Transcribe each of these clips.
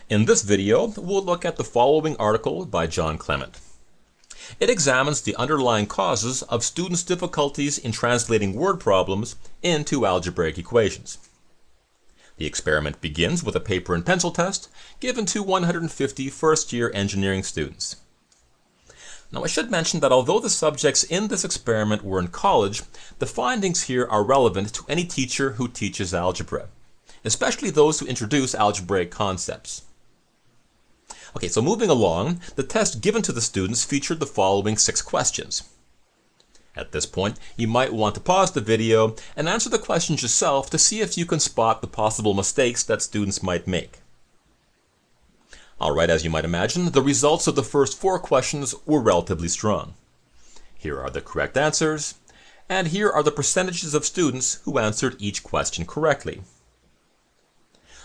In this video, we'll look at the following article by John Clement. It examines the underlying causes of students' difficulties in translating word problems into algebraic equations. The experiment begins with a paper and pencil test given to 150 first-year engineering students. Now, I should mention that although the subjects in this experiment were in college, the findings here are relevant to any teacher who teaches algebra, especially those who introduce algebraic concepts. Okay, so moving along, the test given to the students featured the following 6 questions. At this point, you might want to pause the video and answer the questions yourself to see if you can spot the possible mistakes that students might make. Alright, as you might imagine, the results of the first 4 questions were relatively strong. Here are the correct answers, and here are the percentages of students who answered each question correctly.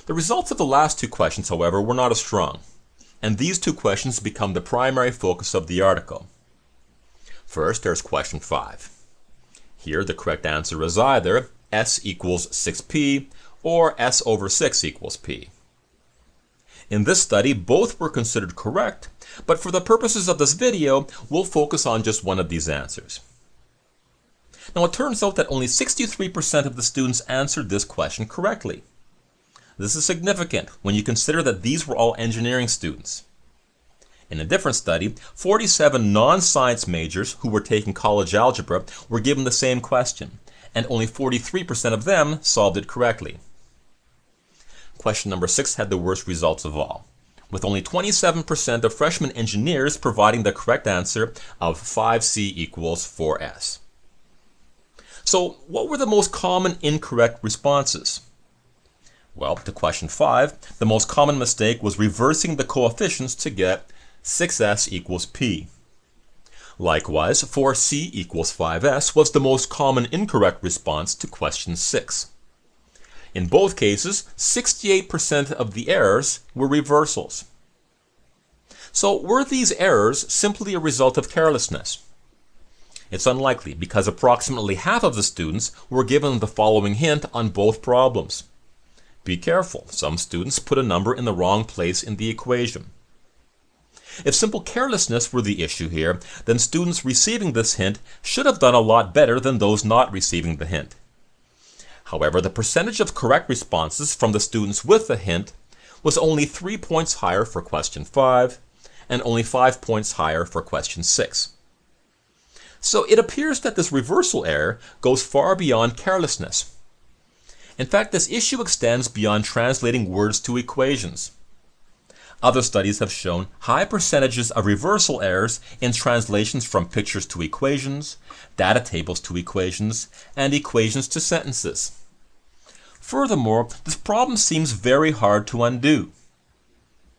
The results of the last 2 questions, however, were not as strong, and these 2 questions become the primary focus of the article. First, there's question 5. Here, the correct answer is either s equals 6p or s over 6 equals p. In this study, both were considered correct, but for the purposes of this video, we'll focus on just one of these answers. Now, it turns out that only 63% of the students answered this question correctly. This is significant when you consider that these were all engineering students. In a different study, 47 non-science majors who were taking college algebra were given the same question, and only 43% of them solved it correctly. Question number 6 had the worst results of all, with only 27% of freshman engineers providing the correct answer of 5c equals 4s. So, what were the most common incorrect responses? Well, to question 5, the most common mistake was reversing the coefficients to get 6s equals p. Likewise, 4c equals 5s was the most common incorrect response to question 6. In both cases, 68% of the errors were reversals. So, were these errors simply a result of carelessness? It's unlikely, because approximately half of the students were given the following hint on both problems. Be careful, some students put a number in the wrong place in the equation. If simple carelessness were the issue here, then students receiving this hint should have done a lot better than those not receiving the hint. However, the percentage of correct responses from the students with the hint was only 3 points higher for question 5 and only 5 points higher for question 6. So it appears that this reversal error goes far beyond carelessness. In fact, this issue extends beyond translating words to equations. Other studies have shown high percentages of reversal errors in translations from pictures to equations, data tables to equations, and equations to sentences. Furthermore, this problem seems very hard to undo.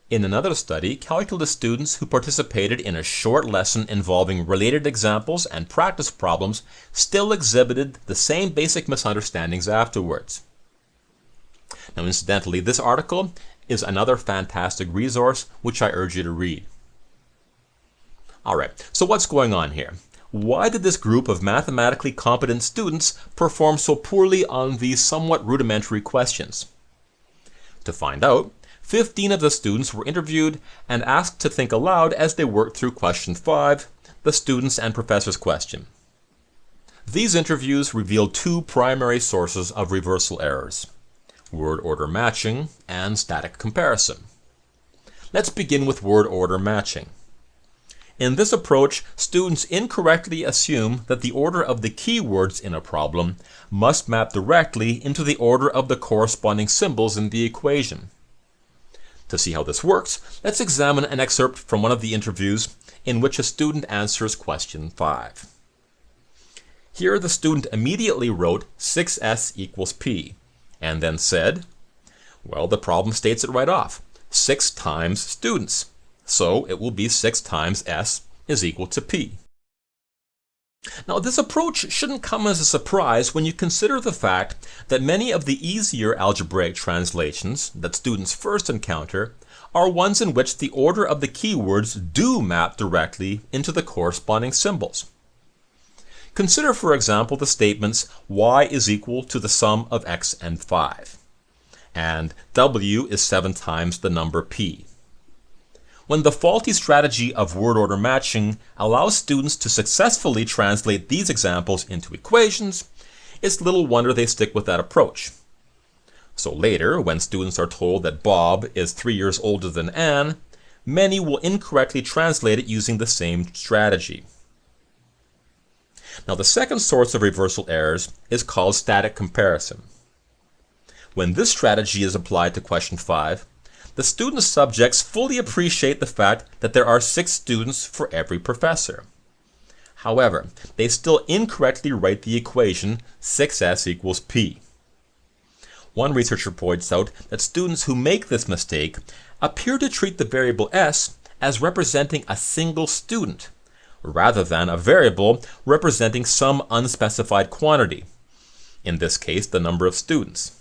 In another study, calculus students who participated in a short lesson involving related examples and practice problems still exhibited the same basic misunderstandings afterwards. Now, incidentally, this article is another fantastic resource which I urge you to read. Alright, so what's going on here? Why did this group of mathematically competent students perform so poorly on these somewhat rudimentary questions? To find out, 15 of the students were interviewed and asked to think aloud as they worked through question 5, the student's and professor's question. These interviews revealed 2 primary sources of reversal errors: word order matching and static comparison. Let's begin with word order matching. In this approach, students incorrectly assume that the order of the keywords in a problem must map directly into the order of the corresponding symbols in the equation. To see how this works, let's examine an excerpt from one of the interviews in which a student answers question 5. Here, the student immediately wrote 6s equals p, and then said, well, the problem states it right off, 6 times students, so it will be 6 times s is equal to p. Now, this approach shouldn't come as a surprise when you consider the fact that many of the easier algebraic translations that students first encounter are ones in which the order of the keywords do map directly into the corresponding symbols. Consider, for example, the statements y is equal to the sum of x and 5, and W is 7 times the number P. When the faulty strategy of word order matching allows students to successfully translate these examples into equations, it's little wonder they stick with that approach. So later, when students are told that Bob is 3 years older than Anne, many will incorrectly translate it using the same strategy. Now, the second source of reversal errors is called static comparison. When this strategy is applied to question 5, the student subjects fully appreciate the fact that there are 6 students for every professor. However, they still incorrectly write the equation 6s equals p. One researcher points out that students who make this mistake appear to treat the variable s as representing a single student, rather than a variable representing some unspecified quantity, in this case the number of students.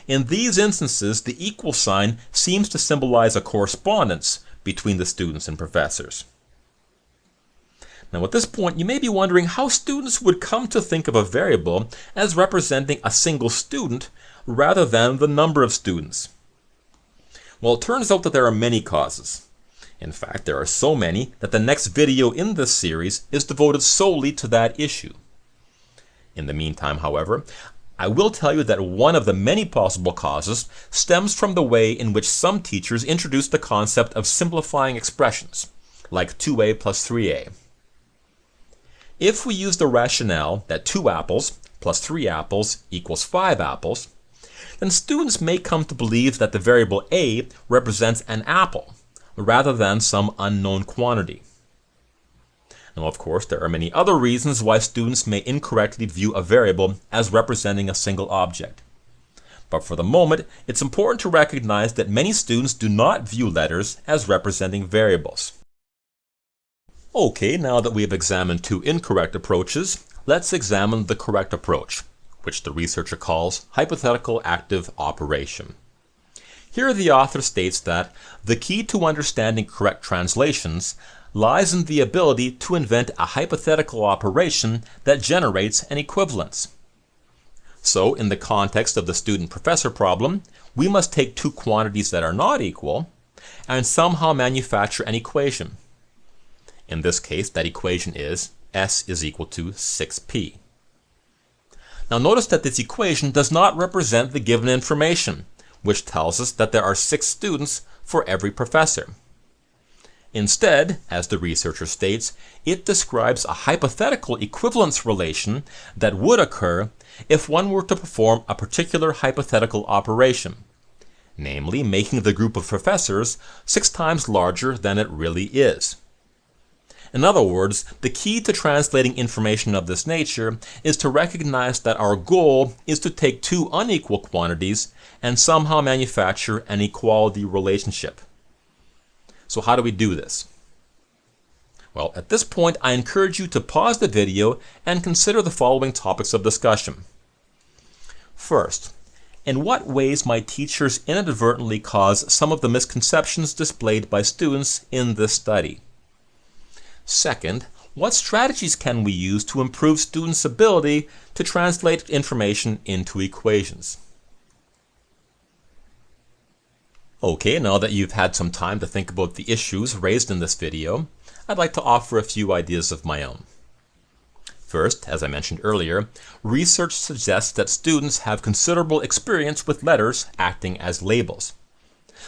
In these instances, the equal sign seems to symbolize a correspondence between the students and professors. Now, at this point, you may be wondering how students would come to think of a variable as representing a single student rather than the number of students. Well, it turns out that there are many causes. In fact, there are so many that the next video in this series is devoted solely to that issue. In the meantime, however, I will tell you that one of the many possible causes stems from the way in which some teachers introduce the concept of simplifying expressions, like 2a plus 3a. If we use the rationale that 2 apples plus 3 apples equals 5 apples, then students may come to believe that the variable a represents an apple, rather than some unknown quantity. Now, of course, there are many other reasons why students may incorrectly view a variable as representing a single object. But for the moment, it's important to recognize that many students do not view letters as representing variables. Okay, now that we have examined 2 incorrect approaches, let's examine the correct approach, which the researcher calls hypothetical active operation. Here the author states that the key to understanding correct translations lies in the ability to invent a hypothetical operation that generates an equivalence. So, in the context of the student-professor problem, we must take 2 quantities that are not equal and somehow manufacture an equation. In this case, that equation is s is equal to 6p. Now notice that this equation does not represent the given information, which tells us that there are 6 students for every professor. Instead, as the researcher states, it describes a hypothetical equivalence relation that would occur if one were to perform a particular hypothetical operation, namely making the group of professors 6 times larger than it really is. In other words, the key to translating information of this nature is to recognize that our goal is to take 2 unequal quantities and somehow manufacture an equality relationship. So how do we do this? Well, at this point, I encourage you to pause the video and consider the following topics of discussion. First, in what ways might teachers inadvertently cause some of the misconceptions displayed by students in this study? Second, what strategies can we use to improve students' ability to translate information into equations? Okay, now that you've had some time to think about the issues raised in this video, I'd like to offer a few ideas of my own. First, as I mentioned earlier, research suggests that students have considerable experience with letters acting as labels.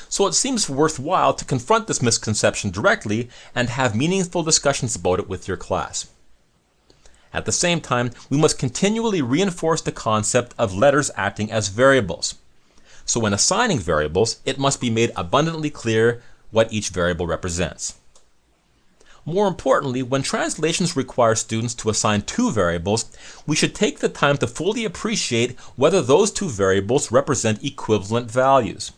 So it seems worthwhile to confront this misconception directly and have meaningful discussions about it with your class. At the same time, we must continually reinforce the concept of letters acting as variables. So when assigning variables, it must be made abundantly clear what each variable represents. More importantly, when translations require students to assign 2 variables, we should take the time to fully appreciate whether those 2 variables represent equivalent values.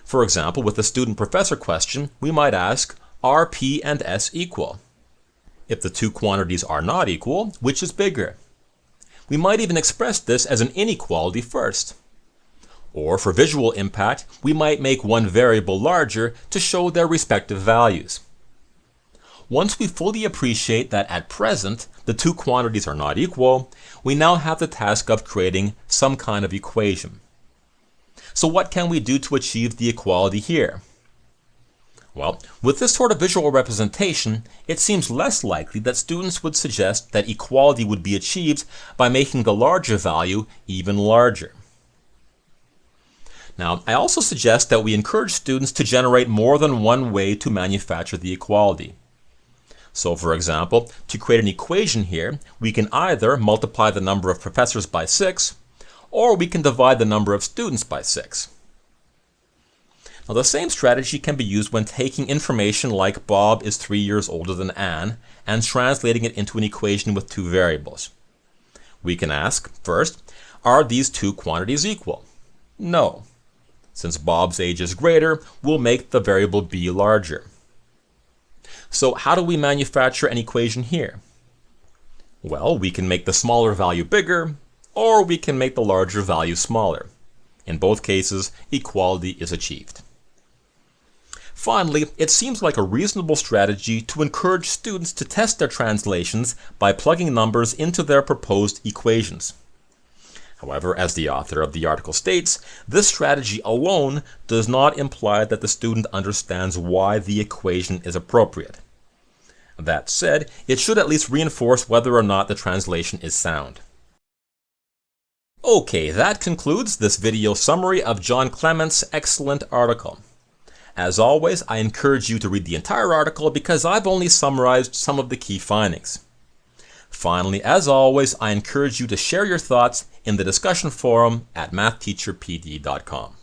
For example, with the student-professor question, we might ask, are P and S equal? If the 2 quantities are not equal, which is bigger? We might even express this as an inequality first. Or for visual impact, we might make one variable larger to show their respective values. Once we fully appreciate that at present the 2 quantities are not equal, we now have the task of creating some kind of equation. So what can we do to achieve the equality here? Well, with this sort of visual representation, it seems less likely that students would suggest that equality would be achieved by making the larger value even larger. Now, I also suggest that we encourage students to generate more than one way to manufacture the equality. So, for example, to create an equation here, we can either multiply the number of professors by 6, or we can divide the number of students by 6. Now, the same strategy can be used when taking information like Bob is 3 years older than Anne and translating it into an equation with two variables. We can ask, first, are these two quantities equal? No. Since Bob's age is greater, we'll make the variable b larger. So how do we manufacture an equation here? Well, we can make the smaller value bigger, or we can make the larger value smaller. In both cases, equality is achieved. Finally, it seems like a reasonable strategy to encourage students to test their translations by plugging numbers into their proposed equations. However, as the author of the article states, this strategy alone does not imply that the student understands why the equation is appropriate. That said, it should at least reinforce whether or not the translation is sound. Okay, that concludes this video summary of John Clement's excellent article. As always, I encourage you to read the entire article because I've only summarized some of the key findings. Finally, as always, I encourage you to share your thoughts in the discussion forum at MathTeacherPD.com.